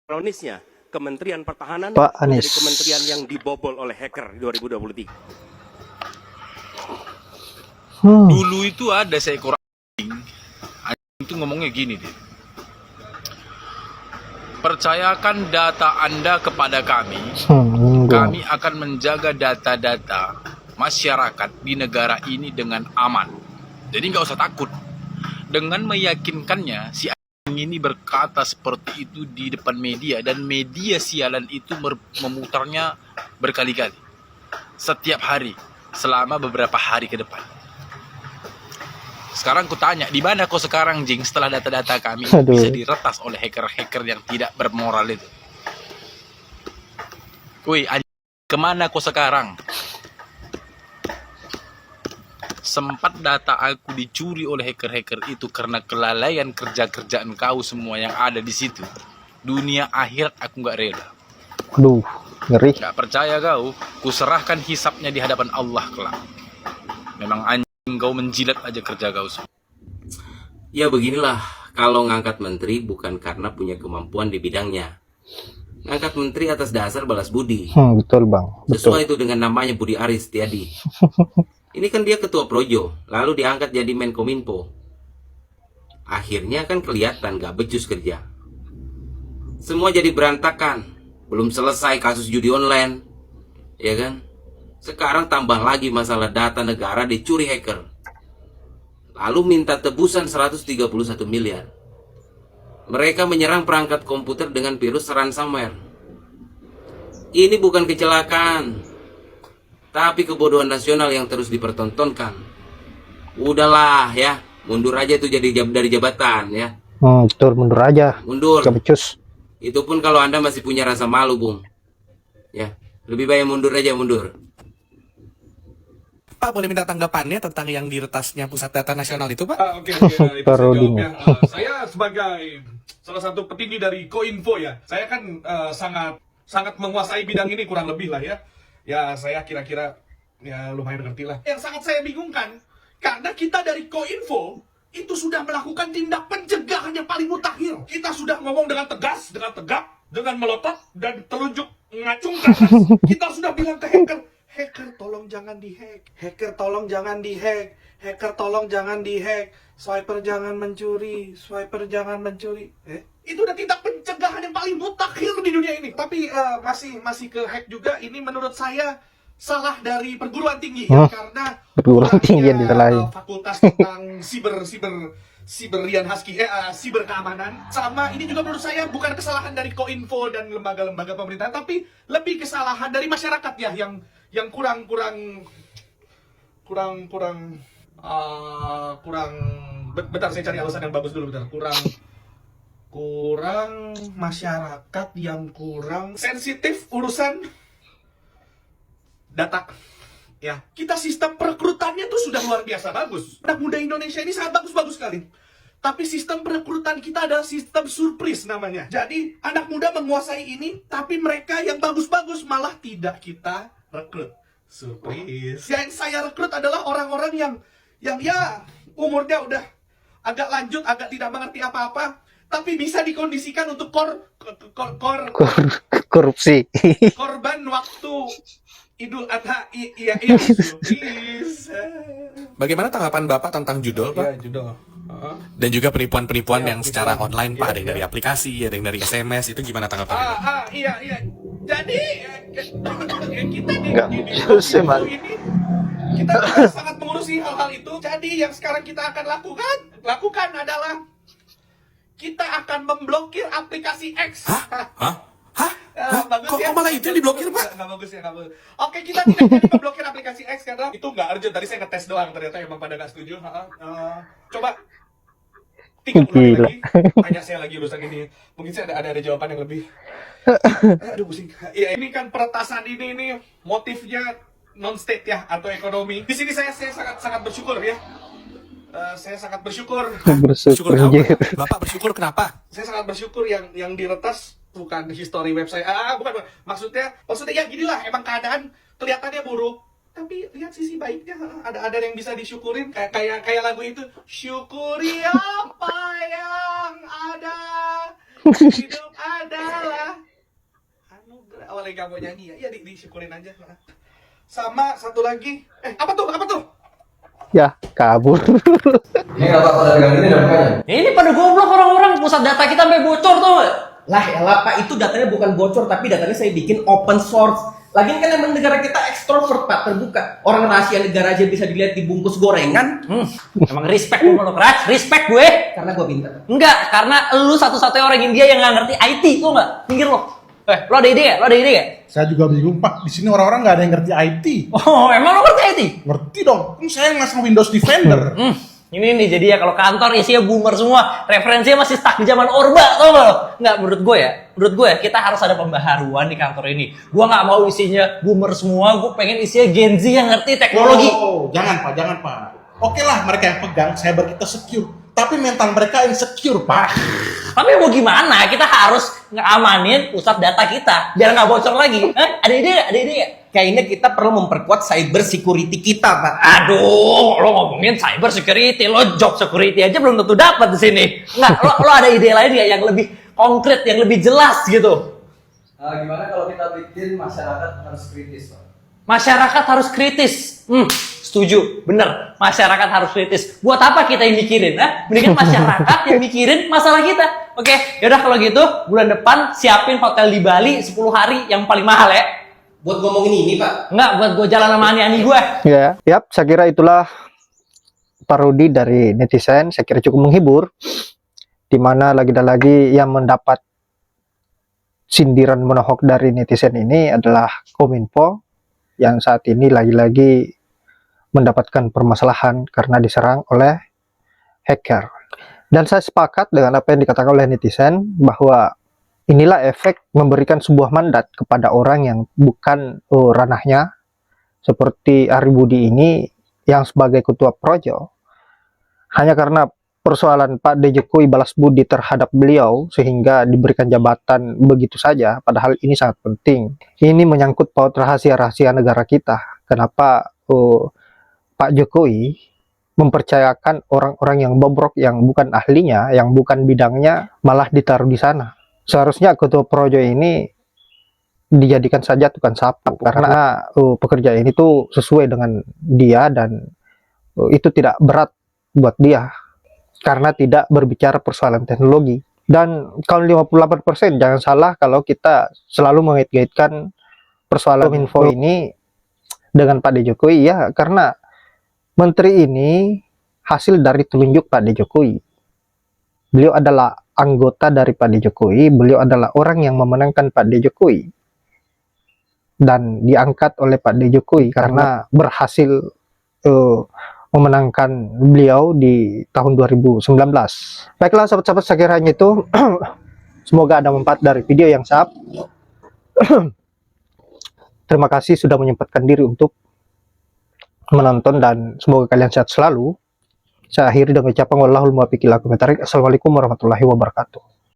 Ironisnya, Kementerian Pertahanan Pak Anies menjadi kementerian yang dibobol oleh hacker di 2023. Dulu itu ada seekor anjing itu ngomongnya gini deh. Percayakan data Anda kepada kami. Kami akan menjaga data-data masyarakat di negara ini dengan aman. Jadi nggak usah takut. Dengan meyakinkannya, si anjing ini berkata seperti itu di depan media, dan media sialan itu memutarnya berkali-kali setiap hari selama beberapa hari ke depan. Sekarang kutanya, di mana kau sekarang, Jing, setelah data-data kami bisa diretas oleh hacker-hacker yang tidak bermoral itu? Woi, anjing, kemana kau sekarang? Sempat data aku dicuri oleh hacker-hacker itu karena kelalaian kerja-kerjaan kau semua yang ada di situ. Dunia akhirat aku nggak rela. Aduh, ngeri. Nggak percaya kau, kuserahkan hisapnya di hadapan Allah kelak. Memang anjing, kau menjilat aja kerja kau semua. Ya beginilah kalau ngangkat menteri bukan karena punya kemampuan di bidangnya. Ngangkat menteri atas dasar balas budi. Betul bang. Sesuai itu dengan namanya Budi Aris Setiadi. Ini kan dia ketua Projo, lalu diangkat jadi Menkominfo. Akhirnya kan kelihatan gak becus kerja. Semua jadi berantakan. Belum selesai kasus judi online, ya kan? Sekarang tambah lagi masalah data negara dicuri hacker. Lalu minta tebusan 131 miliar. Mereka menyerang perangkat komputer dengan virus ransomware. Ini bukan kecelakaan, tapi kebodohan nasional yang terus dipertontonkan. Udahlah ya, mundur aja tuh dari jabatan ya. Betul, mundur aja. Mundur. Gak becus. Itu pun kalau Anda masih punya rasa malu, Bung. Ya, lebih baik mundur aja, mundur. Pak, boleh minta tanggapannya tentang yang diretasnya Pusat Data Nasional itu, Pak? Oke, itu saya jawabnya. Saya sebagai salah satu petinggi dari Koinfo ya, saya kan sangat menguasai bidang ini kurang lebih lah ya. Ya, saya kira-kira ya lumayan ngerti lah. Yang sangat saya bingungkan, karena kita dari Koinfo itu sudah melakukan tindak pencegahan yang paling mutakhir. Kita sudah ngomong dengan tegas, dengan tegak, dengan melotot, dan telunjuk ngacungkan. Kita sudah bilang ke hacker, hacker tolong jangan dihack, hacker tolong jangan dihack, hacker tolong jangan dihack, swiper jangan mencuri, swiper jangan mencuri. Itu udah tindak pencegahan yang paling mutakhir di dunia ini. Tapi masih ke hack juga. Ini menurut saya salah dari perguruan tinggi ya, karena perguruan tinggi yang disalahin. Fakultas tentang Siberian Husky, siber keamanan. Sama ini juga menurut saya bukan kesalahan dari Koinfo dan lembaga-lembaga pemerintahan, tapi lebih kesalahan dari masyarakat ya, yang kurang bentar saya cari alasan yang bagus dulu, bentar. Kurang masyarakat yang kurang sensitif urusan data. Ya, kita sistem perekrutannya tuh sudah luar biasa bagus. Anak muda Indonesia ini sangat bagus-bagus sekali. Tapi sistem perekrutan kita adalah sistem surprise namanya. Jadi anak muda menguasai ini, tapi mereka yang bagus-bagus malah tidak kita rekrut. Surprise. Yang saya rekrut adalah orang-orang yang ya umurnya udah agak lanjut, agak tidak mengerti apa-apa, tapi bisa dikondisikan untuk korupsi. Korban waktu Idul Adha. Iya, Bagaimana tanggapan Bapak tentang judul, Pak? Iya, judul. Dan juga penipuan-penipuan yang secara online, Pak. Ada yang dari aplikasi, ada yang dari SMS. Itu gimana tanggapannya? Iya. Jadi kita di ini kita sangat mengurusi hal-hal itu. Jadi yang sekarang kita akan lakukan adalah kita akan memblokir aplikasi X. Hah? Bagus Kok ya? malah itu yang diblokir, Pak? Nggak bagus ya, nggak bagus. Oke, kita tidak jadi memblokir aplikasi X karena itu nggak urgent. Tadi saya ngetes doang, ternyata emang pada nggak setuju. Coba 3 bulan lagi, tanya saya lagi urusan ini. Mungkin saya ada jawaban yang lebih. Aduh, pusing. Iya, ini kan peretasan ini motifnya non-state ya, atau ekonomi. Di sini saya sangat bersyukur ya. Saya sangat bersyukur. Bersyukur kenapa? Bapak bersyukur kenapa? Saya sangat bersyukur yang diretas bukan history website. Bukan. Maksudnya ya ginilah, emang keadaan kelihatannya buruk. Tapi lihat sisi baiknya, ada yang bisa disyukurin. Kayak lagu itu, syukuri apa yang ada. Hidup adalah nggak mau nyanyi ya, disyukurin aja. Sama satu lagi, apa tuh? Ya, kabur. Ini pada goblok orang-orang, pusat data kita sampai bocor tuh. Lah elah Pak, itu datanya bukan bocor, tapi datanya saya bikin open source. Lagian kan emang negara kita ekstrovert Pak, terbuka. Orang rahasia negara aja bisa dilihat di bungkus gorengan. Emang respect gue lo keras, respect gue. Karena gue pintar. Enggak, karena lu satu-satunya orang India yang nggak ngerti IT, tuh nggak? Minggir lo. Lo ada ide nggak? Lo ada ide nggak? Saya juga bingung Pak, di sini orang-orang nggak ada yang ngerti IT. Oh, emang lo ngerti IT? Ngerti dong, kan saya ngasih Windows Defender. Ini nih jadi ya kalau kantor isinya boomer semua, referensinya masih stuck di zaman Orba, tau gak lo? Nggak, menurut gue ya, kita harus ada pembaharuan di kantor ini. Gue nggak mau isinya boomer semua, gue pengen isinya Gen Z yang ngerti teknologi. Oh, jangan Pak. Oke lah, mereka yang pegang, cyber kita secure. Tapi mental mereka insecure, Pak. Tapi mau gimana? Kita harus ngamanin pusat data kita biar nggak bocor lagi. Ada ide nggak? Ada ide nggak? Kayaknya kita perlu memperkuat cyber security kita Pak. Aduh, lo ngomongin cyber security, lo job security aja belum tentu dapat di sini. Nggak, lo ada ide lain nggak yang lebih konkret, yang lebih jelas gitu? Gimana kalau kita bikin masyarakat harus kritis Pak? Masyarakat harus kritis. Setuju, bener. Masyarakat harus kritis. Buat apa kita yang mikirin? Mendingan masyarakat yang mikirin masalah kita. Oke, yaudah kalau gitu bulan depan siapin hotel di Bali 10 hari yang paling mahal ya. Buat ngomongin ini Pak? Enggak, buat gue jalan sama ani-ani gue. Ya, saya kira itulah parodi dari netizen. Saya kira cukup menghibur. Dimana lagi-lagi yang mendapat sindiran menohok dari netizen ini adalah Kominfo yang saat ini lagi-lagi mendapatkan permasalahan karena diserang oleh hacker. Dan saya sepakat dengan apa yang dikatakan oleh netizen bahwa inilah efek memberikan sebuah mandat kepada orang yang bukan ranahnya, seperti Ari Budi ini yang sebagai ketua Projo, hanya karena persoalan Pak D. Jokowi balas budi terhadap beliau sehingga diberikan jabatan begitu saja, padahal ini sangat penting. Ini menyangkut paut rahasia-rahasia negara kita. Kenapa Pak Jokowi mempercayakan orang-orang yang bobrok, yang bukan ahlinya, yang bukan bidangnya, malah ditaruh di sana? Seharusnya ketua Projo ini dijadikan saja tukang sapu, karena pekerjaan ini tuh sesuai dengan dia dan itu tidak berat buat dia karena tidak berbicara persoalan teknologi. Dan kalau 58%, jangan salah kalau kita selalu mengait-ngaitkan persoalan info ini dengan Pak D. Jokowi, ya, karena menteri ini hasil dari telunjuk Pak D. Jokowi. Beliau adalah anggota dari Pak D. Jokowi, beliau adalah orang yang memenangkan Pak D. Jokowi dan diangkat oleh Pak D. Jokowi karena berhasil memenangkan beliau di tahun 2019. Baiklah sahabat-sahabat, sekiranya itu semoga ada manfaat dari video yang saya terima kasih sudah menyempatkan diri untuk menonton dan semoga kalian sehat selalu. Saya akhiri dengan ucapan wallahul muwaffiq ila aqwamit thoriq. Assalamualaikum warahmatullahi wabarakatuh.